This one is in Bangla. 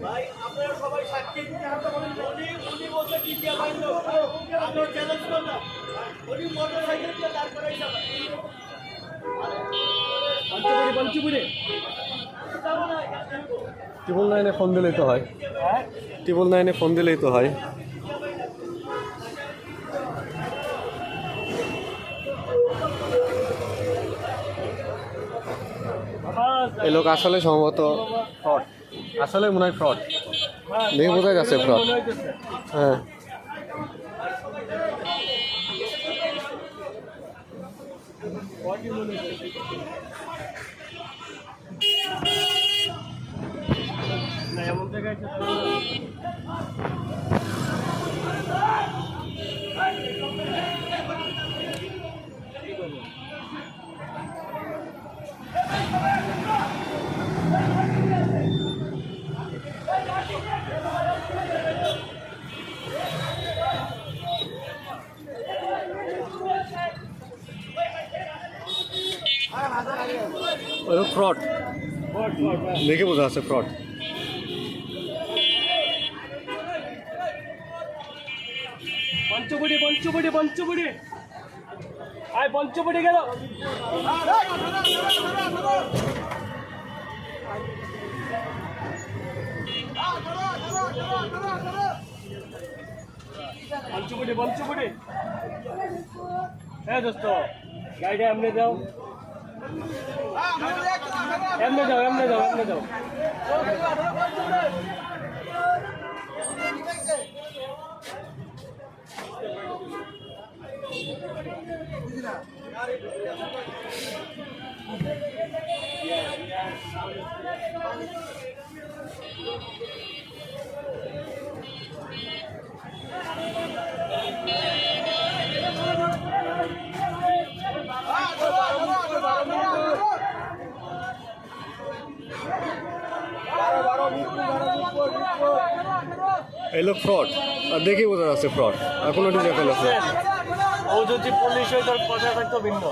ভাই আপনারা সবাই সাক্ষী উনি বলতে কি দিয়া বাইল আমরা চ্যালেঞ্জ করলাম উনি মোটরসাইকেল দিয়ে দাঁড় করাইছে পঞ্চপুরে ট্রিপল নাইনে ফোন দিলেই তো হয়, ট্রিপল নাইনে ফোন দিলেই তো হয়। এই লোক আসলে সম্ভবত ফ্রড, আসলে মনে হয় ফ্রড, দেখে বোঝা যাচ্ছে ফ্রড। হ্যাঁ এমন জায়গায় ফ্রড, দেখে বোঝা যাচ্ছে ফ্রড। পঞ্চবটি পঞ্চবটি পঞ্চবটি আয় পঞ্চবটি গেল পঞ্চবটি পঞ্চবটি। হ্যাঁ দোস্ত গাড়িটা এমনি যাও, এমনি যাও, এমনি যাও, এমনি যাও। এই লোক ফ্রড, আর দেখে বোঝা যাচ্ছে ফ্রড। এখনো ডিজে ফেলো ফ্রড। ও যদি পুলিশ হয় তার কথা থাকতো ভিন্ন।